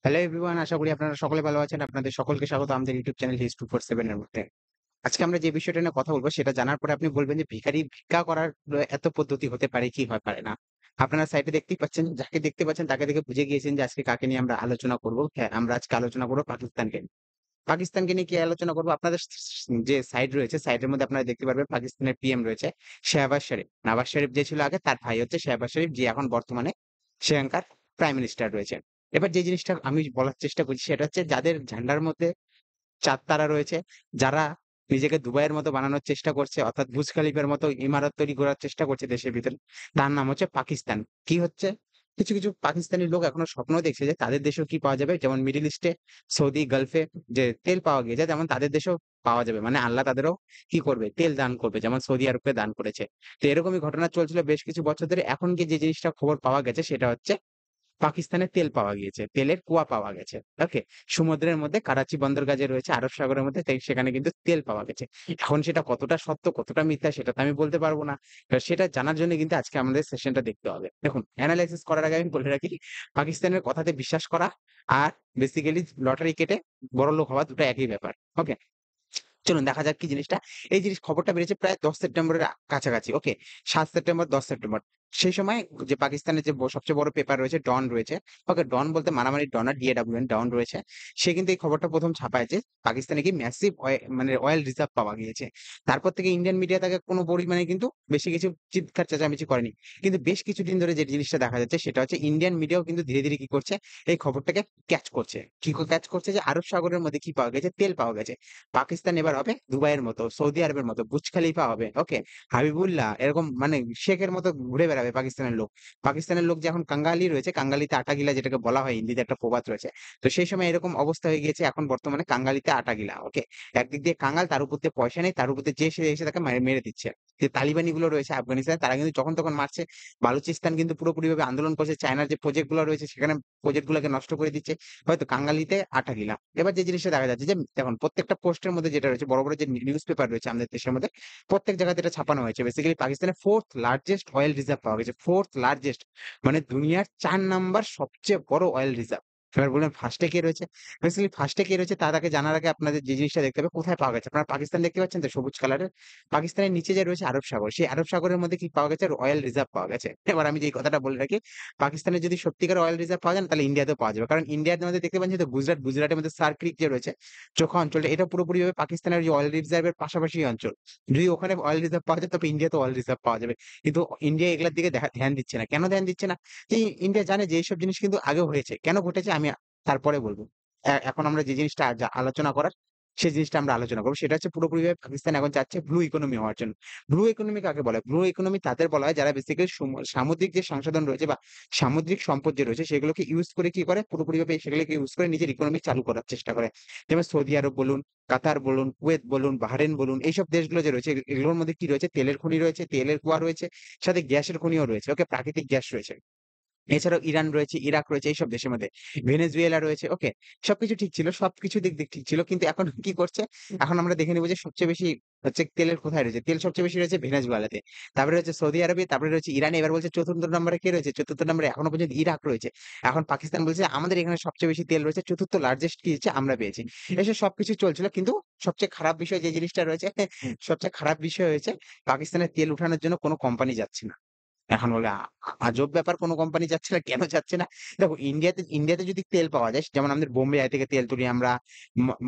Hello everyone, আশা করি আপনারা সকলে ভালো আছেন। আপনাদের সকলকে স্বাগত আমাদের ইউটিউব চ্যানেল History 247 এর মধ্যে। আজকে আমরা যে বিষয়টা নিয়ে কথা বলবো সেটা জানার পরে আপনি বলবেন যে ভিখারি ভিক্ষা করার এত পদ্ধতি হতে পারে কি হয় পারে না। আপনারা সাইটে দেখতেই পাচ্ছেন, যাকে দেখতে পাচ্ছেন তাকে দেখে বুঝে গিয়েছেন যে আজকে কাকে নিয়ে আমরা আলোচনা করব। হ্যাঁ, আমরা আজকে আলোচনা করব পাকিস্তানকে নিয়ে। পাকিস্তানকে নিয়ে কি আলোচনা করব? আপনাদের যে সাইট রয়েছে সাইটের মধ্যে আপনারা দেখতে পারবেন পাকিস্তানের পিএম রয়েছে শাহবাজ শরীফ। নওয়াজ শরীফ যে ছিল আগে তার ভাই হচ্ছে শাহবাজ শরীফ, যে এখন বর্তমানে শ্রীলঙ্কার প্রাইম মিনিস্টার রয়েছেন। এবার যে জিনিসটা আমি বলার চেষ্টা করছি সেটা হচ্ছে যাদের ঝান্ডার মধ্যে চাঁদ তারা রয়েছে, যারা নিজেকে দুবাইয়ের মতো বানানোর চেষ্টা করছে অর্থাৎ বুর্জ খলিফার মতো ইমারত তৈরি করার চেষ্টা করছে দেশের ভিতরে, তার নাম হচ্ছে পাকিস্তান। কি হচ্ছে? কিছু কিছু পাকিস্তানি লোক এখনো স্বপ্ন দেখছে যে তাদের দেশেও কি পাওয়া যাবে, যেমন মিডল ইস্টে সৌদি গালফে যে তেল পাওয়া গিয়েছে তেমন তাদের দেশেও পাওয়া যাবে, মানে আল্লাহ তাদেরও কি করবে, তেল দান করবে, যেমন সৌদি আরবকে দান করেছে। তো এরকমই ঘটনা চলছিল বেশ কিছু বছর ধরে। এখন কি যে জিনিসটা খবর পাওয়া গেছে সেটা হচ্ছে পাকিস্তানে তেল পাওয়া গিয়েছে, তেলের কুয়া পাওয়া গেছে। ওকে, সমুদ্রের মধ্যে করাচি বন্দরগাহ যে রয়েছে আরব সাগরের মধ্যে, তাই সেখানে কিন্তু তেল পাওয়া গেছে। এখন সেটা কতটা সত্য কতটা মিথ্যা সেটা তো আমি বলতে পারবো না। এবার সেটা জানার জন্য কিন্তু আজকে আমাদের সেশনটা দেখতে হবে। দেখুন, অ্যানালাইসিস করার আগে আমি বলে রাখি, পাকিস্তানের কথাতে বিশ্বাস করা আর বেসিক্যালি লটারি কেটে বড়লোক হওয়া দুটো একই ব্যাপার। ওকে, চলুন দেখা যাক কি জিনিসটা। এই জিনিস খবরটা বেরিয়েছে প্রায় 10 সেপ্টেম্বরের কাছাকাছি। ওকে, 7 সেপ্টেম্বর 10 সেপ্টেম্বর। সেই সময় যে পাকিস্তানের যে সবচেয়ে বড় পেপার রয়েছে ডন রয়েছে। ওকে, ডন বলতে মারামারি ডন, আর DAWN ডন রয়েছে। সে কিন্তু এই খবরটা প্রথম ছাপায় যে পাকিস্তানে কি ম্যাসিভ মানে অয়েল রিজার্ভ পাওয়া গিয়েছে। তারপর থেকে ইন্ডিয়ান মিডিয়া তাকে কোনো পরিমাণে কিন্তু বেশি কিছু চিৎকার চেঁচামেচি করেনি। কিন্তু বেশ কিছুদিন ধরে যে জিনিসটা দেখা যাচ্ছে সেটা হচ্ছে ইন্ডিয়ান মিডিয়াও কিন্তু ধীরে ধীরে কি করছে, এই খবরটাকে ক্যাচ করছে। কি ক্যাচ করছে? যে আরব সাগরের মধ্যে কি পাওয়া গেছে, তেল পাওয়া গেছে। পাকিস্তান এবার হবে দুবাইয়ের মতো, সৌদি আরবের মতো, বুর্জ খলিফা হবে। ওকে, হাবিবুল্লাহ এরকম মানে শেখের মতো ঘুরে বেড়াবে পাকিস্তানের লোক। পাকিস্তানের লোক যে এখন কাঙ্গালি রয়েছে, কাঙ্গালিতে আটা গিলা যেটাকে বলা হয়, হিন্দিতে একটা প্রবাদ রয়েছে। তো সেই সময় এরকম অবস্থা হয়ে গিয়েছে, এখন বর্তমানে কাঙ্গালিতে আটা গিলা। ওকে, একদিক দিয়ে কাঙ্গাল, তার উপর দিয়ে পয়সা নেই, তার উপর দিয়ে যে সে এসে তাকে মেরে দিচ্ছে। যে তালিবানি গুলো রয়েছে আফগানিস্তানে, তারা কিন্তু যখন তখন মারছে। বালুচিস্তান কিন্তু পুরোপুরি ভাবে আন্দোলন করছে, চায়নার যে প্রজেক্ট গুলো রয়েছে সেখানে প্রজেক্ট গুলোকে নষ্ট করে দিচ্ছে। হয়তো কাঙ্গালিতে আটা গিলা। এবার যে জিনিসটা দেখা যাচ্ছে যে দেখুন, প্রত্যেকটা পোস্টের মধ্যে যেটা রয়েছে, বড় বড় যে নিউজ পেপার রয়েছে আমাদের দেশের মধ্যে, প্রত্যেক জায়গাতে এটা ছাপানো হয়েছে। বেসিক্যালি পাকিস্তানের ফোর্থ লার্জেস্ট অয়েল রিজার্ভ পাওয়া গেছে, ফোর্থ লার্জেস্ট, মানে দুনিয়ার 4 নাম্বার সবচেয়ে বড় অয়েল রিজার্ভ। এবার বললেন ফার্স্টে কে রয়েছে? বেসিক্যালি ফার্স্টে কে রয়েছে তার আগে জানার আগে আপনাদের যে জিনিসটা দেখতে হবে, কোথায় পাওয়া গেছে। আপনারা পাকিস্তান দেখতে পাচ্ছেন তো সবুজ কালারের, পাকিস্তানের নিচে যে রয়েছে আরব সাগর, সেই আরব সাগরের মধ্যে কি পাওয়া গেছে, অয়েল রিজার্ভ পাওয়া গেছে। এবার আমি যে কথাটা বলে রাখি, পাকিস্তানে যদি সত্যিকার অয়েল রিজার্ভ পাওয়া যায় না, তাহলে ইন্ডিয়াতেও পাওয়া যাবে। কারণ ইন্ডিয়ার মধ্যে দেখতে পাচ্ছেন তো গুজরাটের মধ্যে সার ক্রিক যে রয়েছে, চোখা অঞ্চলটা, এটা পুরোপুরিভাবে পাকিস্তানের যে অয়েল রিজার্ভের পাশাপাশি অঞ্চল। যদি ওখানে অয়েল রিজার্ভ পাওয়া যায় তবে ইন্ডিয়াতে অয়েল রিজার্ভ পাওয়া যাবে। কিন্তু ইন্ডিয়া এগুলোর দিকে ধ্যান দিচ্ছে না। কেন ধ্যান দিচ্ছে না? যে ইন্ডিয়া জানে যে এইসব জিনিস কিন্তু আগেও হয়েছে। কেন ঘটেছে আমি তারপরে বলব। এখন আমরা যে জিনিসটা আলোচনা করার, সেই জিনিসটা আমরা আলোচনা করব। সেটা হচ্ছে পুরোপুরিভাবে পাকিস্তান এখন চাচ্ছে ব্লু ইকোনমি হওয়ার জন্য। ব্লু ইকোনমি কাকে বলে? ব্লু ইকোনমি তাদের বলা হয় যারা বেসিক্যালি সামুদ্রিক যে সংসাধন রয়েছে বা সামুদ্রিক সম্পদ যে রয়েছে সেগুলোকে ইউজ করে কি করে, পুরোপুরিভাবে সেগুলোকে ইউজ করে নিজের ইকোনমি চালু করার চেষ্টা করে। যেমন সৌদি আরব বলুন, কাতার বলুন, কুয়েত বলুন, বাহরেইন বলুন, এইসব দেশগুলো যে রয়েছে এগুলোর মধ্যে কি রয়েছে, তেলের খনি রয়েছে, তেলের কুয়া রয়েছে, সাথে গ্যাসের খনিও রয়েছে। ওকে, প্রাকৃতিক গ্যাস রয়েছে। এছাড়াও ইরান রয়েছে, ইরাক রয়েছে, এইসব দেশের মধ্যে ভেনেজুয়েলা রয়েছে। ওকে, সবকিছু ঠিক ছিল, সবকিছু দিক দিক ঠিক ছিল, কিন্তু এখন কি করছে, এখন আমরা দেখে নিবো যে সবচেয়ে বেশি হচ্ছে তেলের কোথায় রয়েছে, তেল সবচেয়ে বেশি রয়েছে ভেনেজুয়েলাতে, তারপরে রয়েছে সৌদি আরবে, তারপরে রয়েছে ইরানে। এবার বলছে চতুর্থ নম্বরে কে রয়েছে, চতুর্থ নম্বরে এখনো পর্যন্ত ইরাক রয়েছে। এখন পাকিস্তান বলছে আমাদের এখানে সবচেয়ে বেশি তেল রয়েছে, চতুর্থ লার্জেস্ট কি হচ্ছে আমরা পেয়েছি। এসব সবকিছু চলছিল, কিন্তু সবচেয়ে খারাপ বিষয় যে জিনিসটা রয়েছে, সবচেয়ে খারাপ বিষয় হয়েছে পাকিস্তানের তেল উঠানোর জন্য কোনো কোম্পানি যাচ্ছে না। এখন বলে আজব ব্যাপার, কোন কোম্পানি যাচ্ছে না, কেন যাচ্ছে না? দেখো, ইন্ডিয়াতে যদি তেল পাওয়া যায়, যেমন আমাদের বোম্বে থেকে তেল তুলি আমরা,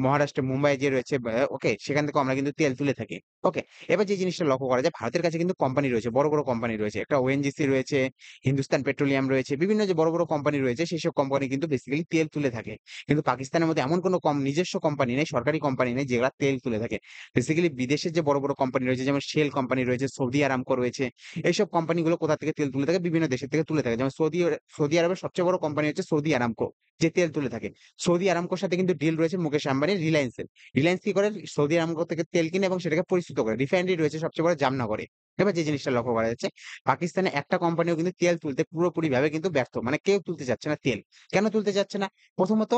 মহারাষ্ট্রের মুম্বাই যে রয়েছে, ওকে, সেখান থেকে আমরা কিন্তু তেল তুলে থাকি। ওকে, এবার যে জিনিসটা লক্ষ্য করা যায়, ভারতের কাছে কিন্তু কোম্পানি রয়েছে, বড় বড় কোম্পানি রয়েছে, একটা ONGC রয়েছে, হিন্দুস্তান পেট্রোলিয়াম রয়েছে, বিভিন্ন যে বড় বড় কোম্পানি রয়েছে সেই সব কোম্পানি কিন্তু বেসিক্যালি তেল তুলে থাকে। কিন্তু পাকিস্তানের মধ্যে এমন কোনো নিজস্ব কোম্পানি নেই, সরকারি কোম্পানি নেই যেগুলা তেল তুলে থাকে। বেসিক্যালি বিদেশের যে বড় বড় কোম্পানি রয়েছে, যেমন শেল কোম্পানি রয়েছে, সৌদি আরামকো রয়েছে, এইসব কোম্পানিগুলো কোথা থেকে তেল তুলে থাকে, বিভিন্ন দেশের থেকে তুলে থাকে। যেমন সৌদি আরবের সবচেয়ে বড় কোম্পানি হচ্ছে সৌদি আরামকো, যে তেল তুলে থাকে। সৌদি আরামকোর সাথে কিন্তু ডিল রয়েছে মুকেশ আম্বানির রিলায়েন্সের। রিলায়েন্স কি করে, সৌদি আরামকো থেকে তেল কিনে এবং সেটাকে পরিশুদ্ধ করে। রিফাইনারি রয়েছে সবচেয়ে বড় জামনগরে। এবার যে জিনিসটা লক্ষ্য করা যাচ্ছে, পাকিস্তানে একটা কোম্পানিও কিন্তু তেল তুলতে পুরোপুরি ভাবে কিন্তু ব্যর্থ, মানে কেউ তুলতে চাচ্ছে না তেল। কেন তুলতে চাচ্ছে না? প্রথমত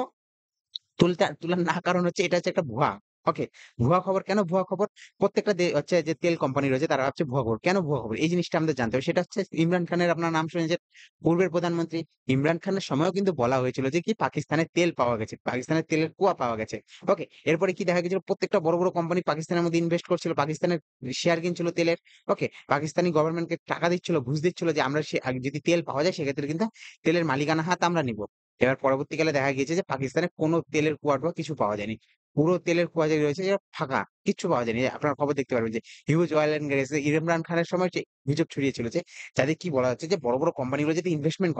তোলার না কারণ হচ্ছে এটা হচ্ছে একটা ভুয়া। ওকে, ভুয়া খবর কেন ভুয়া খবর? প্রত্যেকটা হচ্ছে যে তেল কোম্পানি রয়েছে তারা ভাবছে ভুয়া খবর। কেন ভুয়া খবর? এই জিনিসটা আমাদের জানতে হবে। সেটা হচ্ছে ইমরান খানের আপনার নাম শুনেছেন, পূর্বের প্রধানমন্ত্রী ইমরান খানের সময়ও কিন্তু বলা হয়েছিল যে কি পাকিস্তানে তেল পাওয়া গেছে। পাকিস্তানের তেলের কুয়া পাওয়া গেছে। ওকে, এরপরে কি দেখা গেছিল প্রত্যেকটা বড়, বড় কোম্পানি পাকিস্তানের মধ্যে ইনভেস্ট করছিল। পাকিস্তানের শেয়ার কিনছিল তেলের। ওকে, পাকিস্তানি গভর্নমেন্টকে টাকা দিচ্ছিল, ঘুষ দিচ্ছিল যে আমরা যদি তেল পাওয়া যায় সেক্ষেত্রে কিন্তু তেলের মালিকানা হাত আমরা নিব। এবার পরবর্তীকালে দেখা গিয়েছে যে পাকিস্তানে কোনো তেলের কুয়া-টুয়া কিছু পাওয়া যায়নি। পুরো তেলের কুয়া যে রয়েছে যে ফাঁকা। কিচ্ছু পাওয়া যায়নি। আপনারা খবর দেখতে পারবেন যে huge oil and gas Imran খানের সময় যে গুজব ছড়িয়েছিল যে যাদের কি বলা হচ্ছে যে বড়, বড় কোম্পানিগুলো যদি ইনভেস্টমেন্ট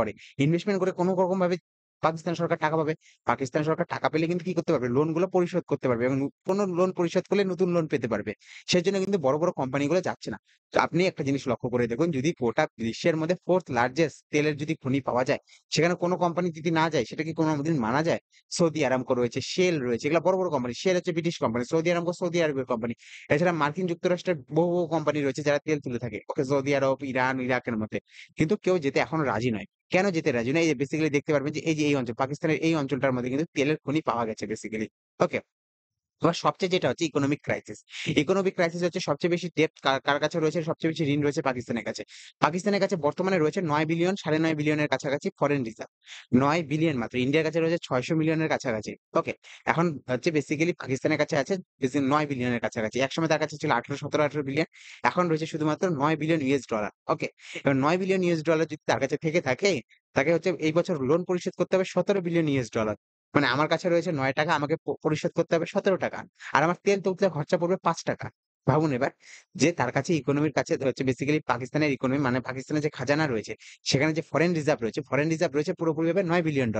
করে কোন রকম ভাবে পাকিস্তান সরকার টাকা পাবে। পাকিস্তান সরকার টাকা পেলে কিন্তু কি করতে পারবে? লোন গুলো পরিশোধ করতে পারবে এবং কোন লোন পরিশোধ করলে নতুন লোন পেতে পারবে। সেজন্য কিন্তু বড়, বড় কোম্পানিগুলো যাচ্ছে না। তো আপনি একটা জিনিস লক্ষ্য করে দেখুন যদি গোটা বিশ্বের মধ্যে 4th লার্জেস্ট তেলের যদি খনি পাওয়া যায়, সেখানে কোন কোম্পানি যদি না যায় সেটা কি কোনদিন মানা যায়? সৌদি আরামকো রয়েছে, শেল রয়েছে। এগুলা বড়, বড় কোম্পানি। শেল হচ্ছে British company. Saudi Aramco Saudi আরবের কোম্পানি। এছাড়া মার্কিন যুক্তরাষ্ট্রের বহু, বহু কোম্পানি রয়েছে যারা তেল তুলে থাকে। ওকে, সৌদি আরব, ইরান, ইরাকের মধ্যে। কিন্তু কেউ যেতে এখনো রাজি নয়। কেন যেতে রাজি নয়? এই যে বেসিক্যালি দেখতে পারবেন যে এই যে এই অঞ্চল, পাকিস্তানের এই অঞ্চলটার মধ্যে কিন্তু তেলের খনি পাওয়া গেছে বেসিক্যালি। ওকে? এবার সবচেয়ে যেটা হচ্ছে ইকোনমিক ক্রাইসিস। ইকোনমিক ক্রাইসিস হচ্ছে সবচেয়ে বেশি ডেপ্ট কার কাছে রয়েছে? সবচেয়ে বেশি ঋণ রয়েছে পাকিস্তানের কাছে। পাকিস্তানের কাছে বর্তমানে রয়েছে ৯ বিলিয়ন, ৯.৫ বিলিয়নের কাছাকাছি ফরেন রিজার্ভ। ৯ বিলিয়ন মাত্র। ইন্ডিয়ার কাছে রয়েছে ৬০০ মিলিয়নের কাছাকাছি। ওকে? এখন হচ্ছে বেসিক্যালি পাকিস্তানের কাছে আছে ৯ বিলিয়নের কাছাকাছি। একসময় তার কাছে ছিল ১৮, ১৭, ১৮ বিলিয়ন। এখন রয়েছে শুধুমাত্র ৯ বিলিয়ন ইউএস ডলার। ওকে? এবার ৯ বিলিয়ন ইউএস ডলার যদি তার কাছে থেকে থাকে, তাকে হচ্ছে এই বছর লোন পরিশোধ করতে হবে ১৭ বিলিয়ন ইউএস ডলার। মানে আমার কাছে রয়েছে ৳৯, আমাকে পরিশোধ করতে হবে ৳১৭। আর আমার তেল তুলতে খরচা পড়বে ৳৫। ভাবুন এবার যে তার কাছে ইকোনমির কাছে হচ্ছে বেসিক্যালি পাকিস্তানের ইকোনমি মানে পাকিস্তানের যে খাজানা রয়েছে, সেখানে যে ফরেন রিজার্ভ রয়েছে পুরোপুরিভাবে $৯ বিলিয়ন।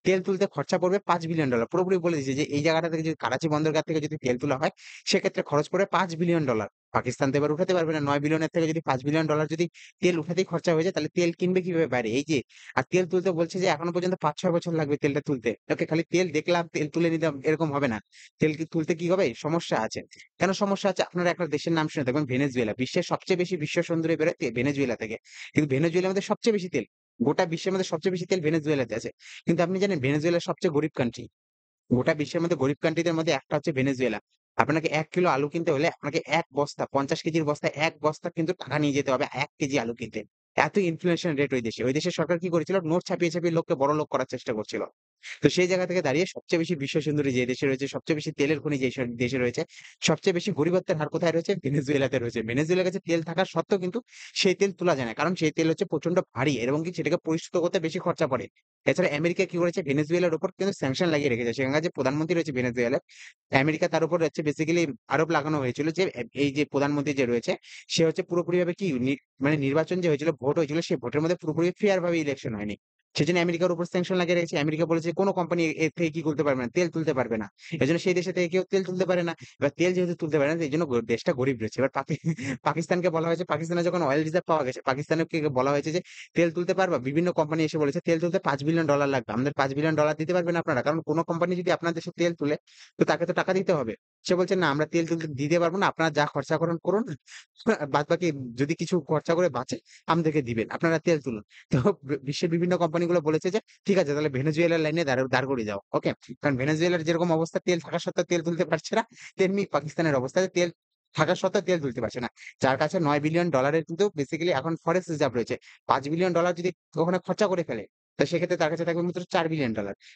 তেল তুলতে খরচা পড়বে $৫ বিলিয়ন। পুরোপুরি বলে দিয়েছে যে এই জায়গাটা থেকে যদি করাচি বন্দরগাহ থেকে যদি তেল তোলা হয়, সেক্ষেত্রে খরচ পড়বে $৫ বিলিয়ন। পাকিস্তান তো এবার উঠাতে পারবে না। $৯ বিলিয়নের থেকে যদি $৫ বিলিয়ন যদি তেল উঠাতেই খরচা হয়ে যায়, তাহলে তেল কিনবে কিভাবে বাইরে? এই যে আর তেল তুলতে বলছে যে এখনো পর্যন্ত ৫-৬ বছর লাগবে তেলটা তুলতে। ওকে, খালি তেল দেখলাম, তেল তুলে নিলাম এরকম হবে না। তেল তুলতে কি হবে? সমস্যা আছে। কেন সমস্যা আছে? আপনারা একটা দেশের নাম শুনে থাকবেন ভেনেজুয়েলা। বিশ্বের সবচেয়ে বেশি বিশ্ব সুন্দরী বেরোয় ভেনেজুয়েলা থেকে। কিন্তু ভেনেজুয়েলার মধ্যে সবচেয়ে বেশি তেল। গোটা বিশ্বের মধ্যে সবচেয়ে বেশি তেল ভেনেজুয়েলাতে আছে। কিন্তু আপনি জানেন ভেনেজুয়েলা সবচেয়ে গরিব কান্ট্রি। গোটা বিশ্বের মধ্যে গরিব কান্ট্রিদের মধ্যে একটা হচ্ছে ভেনেজুয়েলা। আপনাকে ১ কিলো আলু কিনতে হলে আপনাকে ১ বস্তা ৫০ কেজির বস্তায় ১ বস্তা কিন্তু টাকা নিয়ে যেতে হবে ১ কেজি আলু কিনতে। এত ইনফ্লেশন রেট ওই দেশে। ওই দেশের সরকার কি করেছিল? নোট ছাপিয়ে, ছাপিয়ে লোককে বড়লোক করার চেষ্টা করছিল। তো সেই জায়গা থেকে দাঁড়িয়ে সবচেয়ে বেশি বিশ্ব সুন্দরী যে দেশে রয়েছে, সবচেয়ে বেশি তেলের খনি যে দেশে রয়েছে, সবচেয়ে বেশি গরিবত্বের হার কোথায় রয়েছে? ভেনেজুয়েলাতে রয়েছে। ভেনেজুয়েলার কাছে তেল থাকা সত্ত্বেও কিন্তু সেই তেল তোলা যায় না। কারণ সেই তেল হচ্ছে প্রচন্ড ভারী এবং কি সেটাকে পরিশোধ করতে বেশি খরচা পড়ে। এছাড়া আমেরিকা কি করেছে? ভেনেজুয়েলার উপর কিন্তু স্যাংশন লাগিয়ে রেখেছে। সেখানকার যে প্রধানমন্ত্রী রয়েছে ভেনেজুয়েলার, আমেরিকা তার উপর হচ্ছে বেসিক্যালি আরোপ লাগানো হয়েছিল যে এই যে প্রধানমন্ত্রী যে রয়েছে, সে হচ্ছে পুরোপুরিভাবে কি মানে নির্বাচন যে হয়েছিল, ভোট হয়েছিল, সেই ভোটের মধ্যে পুরোপুরি ফেয়ার ভাবে ইলেকশন হয়নি। সেজন্য আমেরিকার উপর স্যাংশন লাগিয়ে রেখেছে। আমেরিকা বলেছে কোন কোম্পানি এর থেকে কি করতে পারবে না, তেল তুলতে পারবে না। এজন্য সেই দেশে থেকে কেউ তেল তুলতে পারে না। এবার তেল যেহেতু তুলতে পারে না, এইজন্য দেশটা গরিব রয়েছে। এবার পাকিস্তানকে বলা হয়েছে, পাকিস্তানে যখন অয়েল রিজার্ভ পাওয়া গেছে, পাকিস্তানকে বলা হয়েছে যে তেল তুলতে পারবা? বিভিন্ন কোম্পানি এসে বলেছে তেল তুলতে $৫ বিলিয়ন লাগবে। আমাদের $৫ বিলিয়ন দিতে পারবেন আপনারা? কারণ কোন কোম্পানি যদি আপনার দেশে তেল তুলে, তো তাকে তো টাকা দিতে হবে। সে বলছে না আমরা তেল তুলতে দিতে পারবো না। আপনারা যা খরচা করেন করুন। বাদবাকি যদি কিছু খরচা করে বাঁচে আমাদেরকে দিবেন। আপনারা তেল তুলুন। তো বিশ্বের বিভিন্ন কোম্পানিগুলো বলেছে যে ঠিক আছে তাহলে ভেনেজুয়েলার লাইনে দাঁড় করিয়ে যাও। ওকে? কারণ ভেনেজুয়েলার যেরকম অবস্থা তেল থাকা সত্ত্বেও তেল তুলতে পারছে না, তেমনি পাকিস্তানের অবস্থা যে তেল থাকা সত্ত্বেও তেল তুলতে পারছে না। যার কাছে $৯ বিলিয়ন এর কিন্তু বেসিক্যালি এখন ফরেক্স রিজার্ভ রয়েছে। $৫ বিলিয়ন যদি ওখানে খরচা করে ফেলে, তো সেক্ষেত্রে তার কাছে থাকবে মাত্র $৪ বিলিয়ন।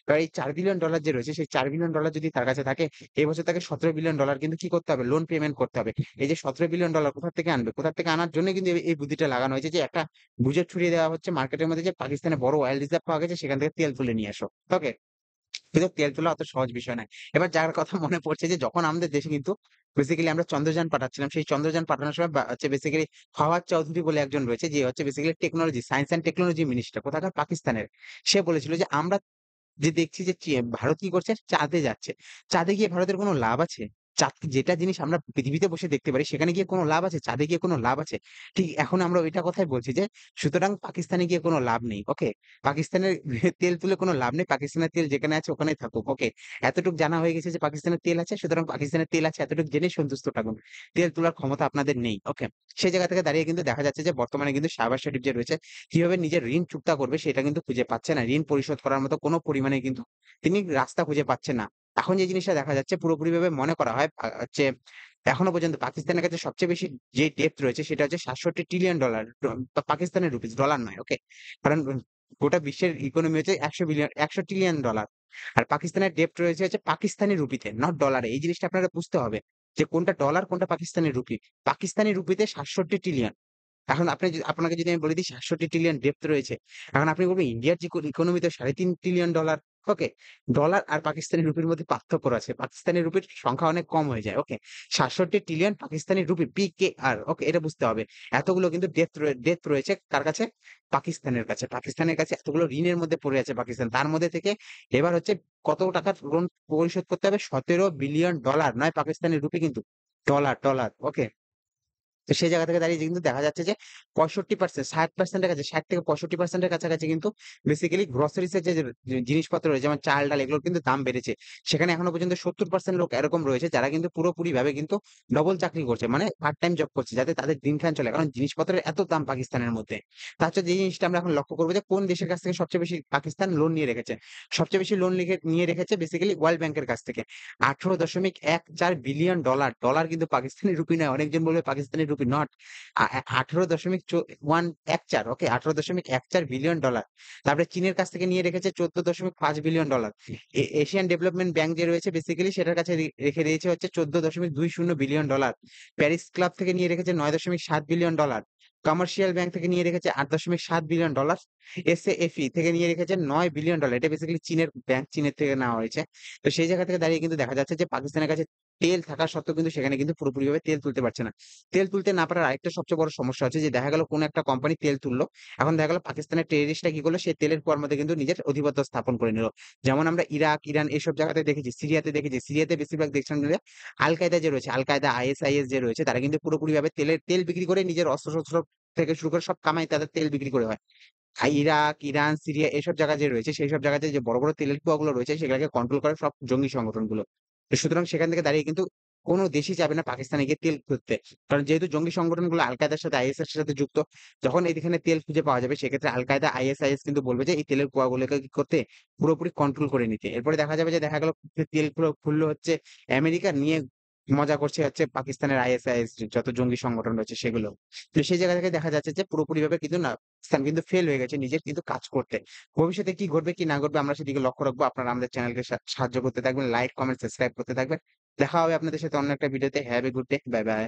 এবার এই $৪ বিলিয়ন যে রয়েছে সেই $৪ বিলিয়ন যদি তার কাছে থাকে, এই বছর তাকে $১৭ বিলিয়ন কিন্তু কি করতে হবে? লোন পেমেন্ট করতে হবে। এই যে $১৭ বিলিয়ন কোথা থেকে আনবে? কোথা থেকে আনার জন্য কিন্তু এই বুদ্ধিটা লাগানো হয়েছে যে একটা গুজব ছড়িয়ে দেওয়া হচ্ছে মার্কেটের মধ্যে যে পাকিস্তানে বড় অয়েল রিজার্ভ পাওয়া গেছে, সেখান থেকে তেল তুলে নিয়ে আসো। ওকে? কিন্তু তেল তোলা অত সহজ বিষয় নয়। এবার যার কথা মনে পড়ছে যে যখন আমাদের দেশে কিন্তু বেসিক্যালি আমরা চন্দ্রযান পাঠাচ্ছিলাম, সেই চন্দ্রযান পাঠানোর সময় হচ্ছে বেসিক্যালি ফাওয়াদ চৌধুরী বলে একজন রয়েছে যে হচ্ছে basically science and technology minister কোথাকার? পাকিস্তানের। সে বলেছিল যে আমরা যে দেখছি যে ভারত কি করছে? চাঁদে যাচ্ছে। চাঁদে গিয়ে ভারতের কোনো লাভ আছে? চাঁদ যেটা জিনিস আমরা পৃথিবীতে বসে দেখতে পারি সেখানে গিয়ে কোনো লাভ আছে? চাঁদে গিয়ে কোনো লাভ আছে? ঠিক এখন আমরা ওইটা কথাই বলছি যে সুতরাং পাকিস্তানে গিয়ে কোনো লাভ নেই। ওকে? পাকিস্তানের তেল তুলে কোনো লাভ নেই। পাকিস্তানের তেল যেখানে আছে ওখানেই থাকুক। ওকে? এতটুক জানা হয়ে গেছে যে পাকিস্তানের তেল আছে, সুতরাং পাকিস্তানের তেল আছে এতটুকু জেনেই সন্তুষ্ট থাকুন। তেল তোলার ক্ষমতা আপনাদের নেই। ওকে? সেই জায়গা থেকে দাঁড়িয়ে কিন্তু দেখা যাচ্ছে যে বর্তমানে কিন্তু শাহবাজ শরীফ যে রয়েছে কিভাবে নিজের ঋণ চুক্তা করবে সেটা কিন্তু খুঁজে পাচ্ছে না। ঋণ পরিশোধ করার মতো কোনো পরিমাণে কিন্তু তিনি রাস্তা খুঁজে পাচ্ছেন না। এখন যে জিনিসটা দেখা যাচ্ছে পুরোপুরিভাবে মনে করা হয় হচ্ছে এখনো পর্যন্ত পাকিস্তানের কাছে সবচেয়ে বেশি যে ডেপ্ট রয়েছে সেটা হচ্ছে $67 ট্রিলিয়ন, পাকিস্তানের রুপিস, ডলার নয়, ওকে? কারণ গোটা বিশ্বের ইকোনমি হচ্ছে 100 ট্রিলিয়ন ডলার, আর পাকিস্তানের ডেপ্ট রয়েছে হচ্ছে পাকিস্তানি রুপিতে, নট ডলারে। এই জিনিসটা আপনারা বুঝতে হবে যে কোনটা ডলার কোনটা পাকিস্তানি রুপি। পাকিস্তানি রুপিতে 67 ট্রিলিয়ন। এখন আপনাকে যদি আমি বলে দিই 67 ট্রিলিয়ন ডেপ্থ রয়েছে, এখন আপনি বলবেন ইন্ডিয়ার যে ইকোনমি তো $3.5 ট্রিলিয়ন, ওকে? ডলার আর পাকিস্তানি রুপির মধ্যে পার্থক্য আছে, পাকিস্তানি রুপির সংখ্যা অনেক কম হয়ে যায়, ওকে? 67 ট্রিলিয়ন পাকিস্তানি রুপি, PKR, ওকে? এটা বুঝতে হবে। এতগুলো কিন্তু ডেপ্থ রয়েছে কার কাছে? পাকিস্তানের কাছে এতগুলো ঋণের মধ্যে পড়ে আছে পাকিস্তান, তার মধ্যে থেকে এবার হচ্ছে কত টাকা লোন পরিশোধ করতে হবে? $17 বিলিয়ন, নয় পাকিস্তানি রুপি কিন্তু, ডলার, ওকে? তো সেই জায়গা থেকে দাঁড়িয়ে কিন্তু দেখা যাচ্ছে যে 65%, 60%-এর কাছে, 60 থেকে 65%-এর কাছাকাছি কিন্তু বেসিক্যালি গ্রোসারিস এর যে জিনিসপত্র রয়েছে যেমন চাল ডাল এগুলোর কিন্তু দাম বেড়েছে। সেখানে এখনো পর্যন্ত 70% লোক এরকম রয়েছে যারা কিন্তু পুরোপুরি ভাবে কিন্তু ডবল চাকরি করছে, মানে পার্ট টাইম জব করছে, যাতে তাদের দিনখান চলে, কারণ জিনিসপত্রের এত দাম পাকিস্তানের মধ্যে। তার হচ্ছে যে জিনিসটা আমরা এখন লক্ষ্য করবো যে কোন দেশের কাছ থেকে সবচেয়ে বেশি পাকিস্তান লোন নিয়ে রেখেছে। সবচেয়ে বেশি লোন নিয়ে রেখেছে বেসিক্যালি ওয়ার্ল্ড ব্যাংকের কাছ থেকে। 18.14 বিলিয়ন ডলার, ডলার কিন্তু পাকিস্তানি রুপি নয়, অনেকজন বলবে Pakistani rupee not, 18.14, okay? 18.14 billion dollar. তারপরে চীনের কাছ থেকে নিয়ে রেখেছে 14.5 billion dollar. Asian development bank যে রয়েছে বেসিক্যালি সেটার কাছে রেখে দিয়েছে হচ্ছে 14.20 বিলিয়ন ডলার। প্যারিস ক্লাব থেকে নিয়ে রেখেছে 9.7 বিলিয়ন ডলার। কমার্শিয়াল ব্যাংক থেকে নিয়ে রেখেছে 8.7 বিলিয়ন ডলার। এসএএফই থেকে নিয়ে রেখেছে 9 বিলিয়ন ডলার। এটা বেসিক্যালি চীনের ব্যাংক, চীনের থেকে নেওয়া হয়েছে। তো সেই জায়গা থেকে দাঁড়িয়ে কিন্তু দেখা যাচ্ছে যে পাকিস্তানের কাছে তেল থাকা সত্ত্বেও কিন্তু সেখানে কিন্তু পুরোপুরিভাবে তেল তুলতে পারছে না। তেল তুলতে না পারার আরেকটা সবচেয়ে বড় সমস্যা হচ্ছে যে দেখা গেল কোন একটা কোম্পানি তেল তুললো, এখন দেখা গেল পাকিস্তানের টেররিস্টরা কি করলো, সেই তেলের কুয়ার মধ্যে কিন্তু নিজের আধিপত্য স্থাপন করে নিল। যেমন আমরা ইরাক, ইরান এসব জায়গাতে দেখেছি, সিরিয়াতে দেখেছি। সিরিয়াতে বেশিরভাগ দেখছেন যে আল কায়দা যে রয়েছে, আল কায়দা, ISIS যে রয়েছে, তারা কিন্তু পুরোপুরিভাবে তেল বিক্রি করে নিজের অস্ত্র-শস্ত্র থেকে শুরু করে সব কামাই তাদের তেল বিক্রি করে হয়। ইরাক, ইরান, সিরিয়া এসব জায়গা যে রয়েছে সেই সব জায়গাতে যে বড় তেলের কুয়াগুলো রয়েছে সেগুলোকে কন্ট্রোল করে সব জঙ্গি সংগঠনগুলো। তো সুতরাং সেখান থেকে দাঁড়িয়ে কিন্তু কোনো দেশই চাবে না পাকিস্তানে গিয়ে তেল খুঁজতে। কারণ যেহেতু জঙ্গি সংগঠনগুলো আল কায়দার সাথে ISIS এর সাথে যুক্ত, যখন এখানে তেল খুঁজে পাওয়া যাবে সেক্ষেত্রে আল কায়দা, ISIS কিন্তু বলবে যে এই তেলের কুয়াগুলোকে কি করতে, পুরোপুরি কন্ট্রোল করে নিতে। এরপরে দেখা যাবে যে দেখা গেল তেলগুলো খুললো হচ্ছে আমেরিকা, নিয়ে মজা করছে হচ্ছে পাকিস্তানের ISIS যত জঙ্গি সংগঠন রয়েছে সেগুলো। তো সেই জায়গা থেকে দেখা যাচ্ছে যে পুরোপুরিভাবে কিন্তু না, পাকিস্তান কিন্তু ফেল হয়ে গেছে নিজের কিন্তু কাজ করতে। ভবিষ্যতে কি ঘটবে কি না ঘটবে আমরা সেদিকে লক্ষ্য রাখবো। আপনারা আমাদের চ্যানেলকে সাহায্য করতে থাকবেন, লাইক, কমেন্ট, সাবস্ক্রাইব করতে থাকবেন। দেখা হবে আপনাদের সাথে অন্য একটা ভিডিওতে। Have a good day, bye bye.